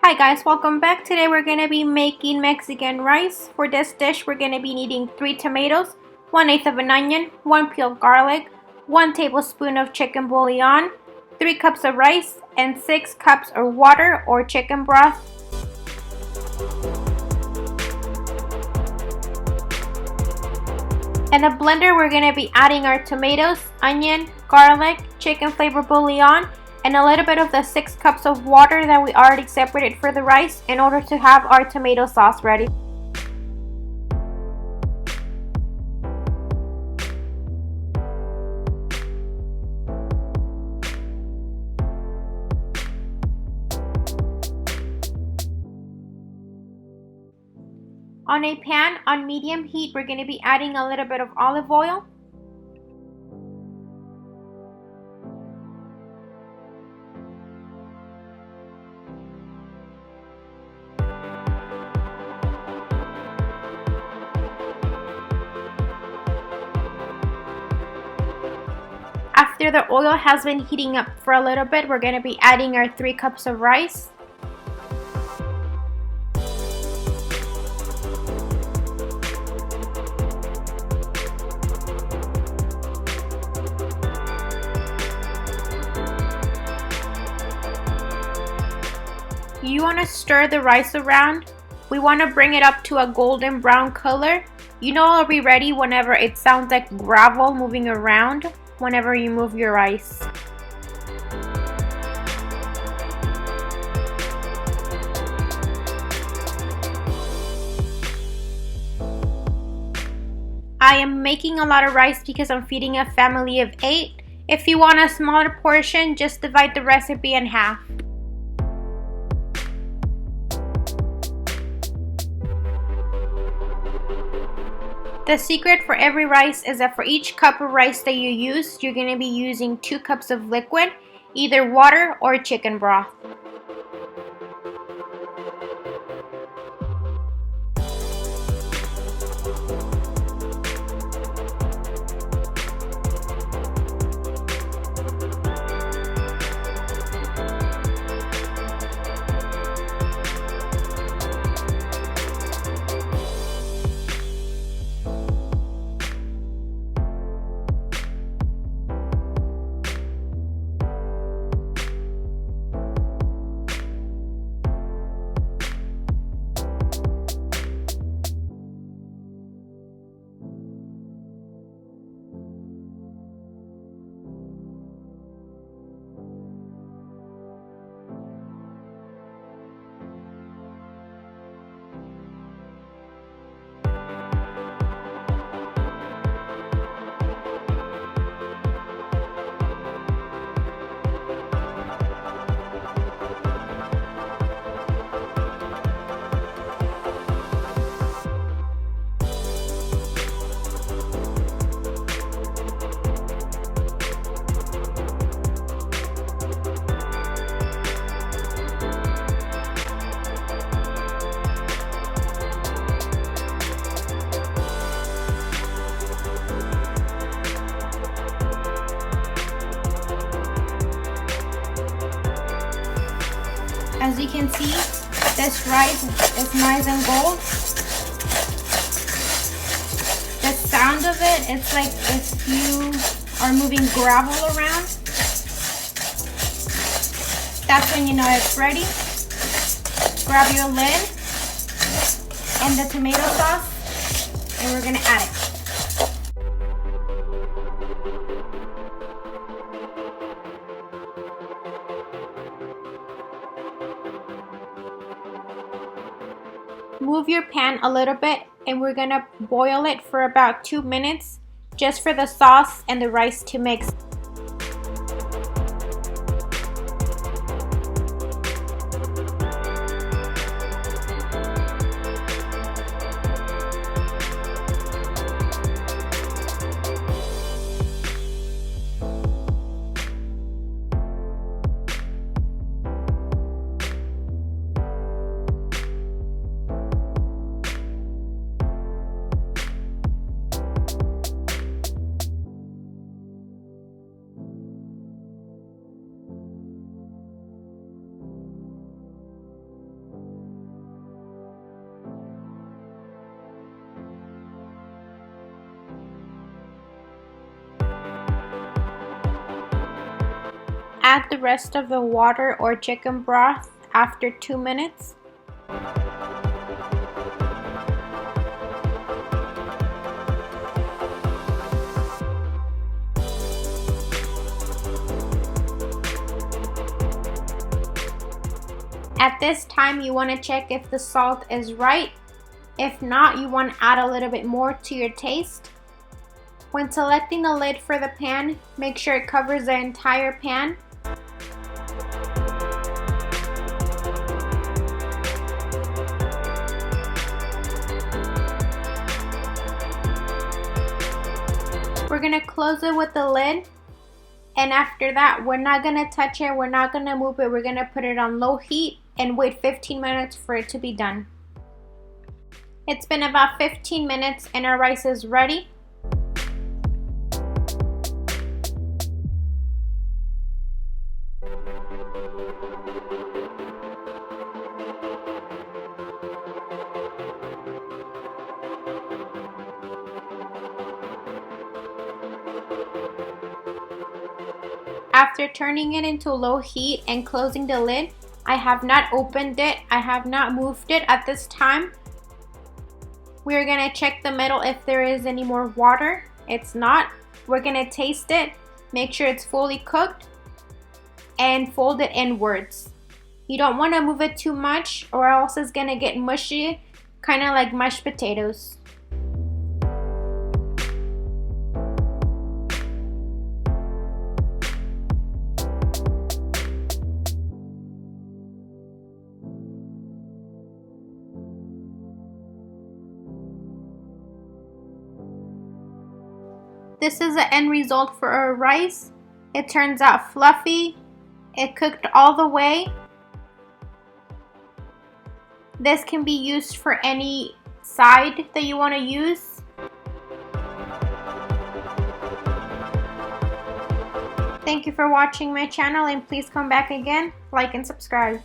Hi guys, welcome back. Today we're going to be making Mexican rice. For this dish, we're going to be needing 3 tomatoes, 1/8 of an onion, 1 peeled garlic, 1 tablespoon of chicken bouillon, 3 cups of rice, and 6 cups of water or chicken broth. In a blender, we're going to be adding our tomatoes, onion, garlic, chicken flavor bouillon, and a little bit of the 6 cups of water that we already separated for the rice in order to have our tomato sauce ready. On a pan on medium heat, we're going to be adding a little bit of olive oil. After the oil has been heating up for a little bit, we're going to be adding our 3 cups of rice. You want to stir the rice around. We want to bring it up to a golden brown color. You know it'll be ready whenever it sounds like gravel moving around whenever you move your rice. I am making a lot of rice because I'm feeding a family of 8. If you want a smaller portion, just divide the recipe in half. The secret for every rice is that for each cup of rice that you use, you're going to be using 2 cups of liquid, either water or chicken broth. As you can see, this rice is nice and gold. The sound of it, it's like if you are moving gravel around. That's when you know it's ready. Grab your lid and the tomato sauce, and we're gonna add it. Move your pan a little bit and we're gonna boil it for about 2 minutes just for the sauce and the rice to mix. add the rest of the water or chicken broth after 2 minutes. At this time, you want to check if the salt is right. If not, you want to add a little bit more to your taste. When selecting the lid for the pan, make sure it covers the entire pan. We're going to close it with the lid. And after that, we're not going to touch it, we're not going to move it, we're going to put it on low heat and wait 15 minutes for it to be done. It's been about 15 minutes and our rice is ready. After turning it into low heat and closing the lid, I have not opened it, I have not moved it at this time. We're gonna check the middle if there is any more water. It's not. We're gonna taste it, make sure it's fully cooked, and fold it inwards. You don't wanna move it too much or else it's gonna get mushy, kinda like mashed potatoes. This is the end result for our rice. It turns out fluffy. It cooked all the way. This can be used for any side that you want to use. Thank you for watching my channel and please come back again, like and subscribe.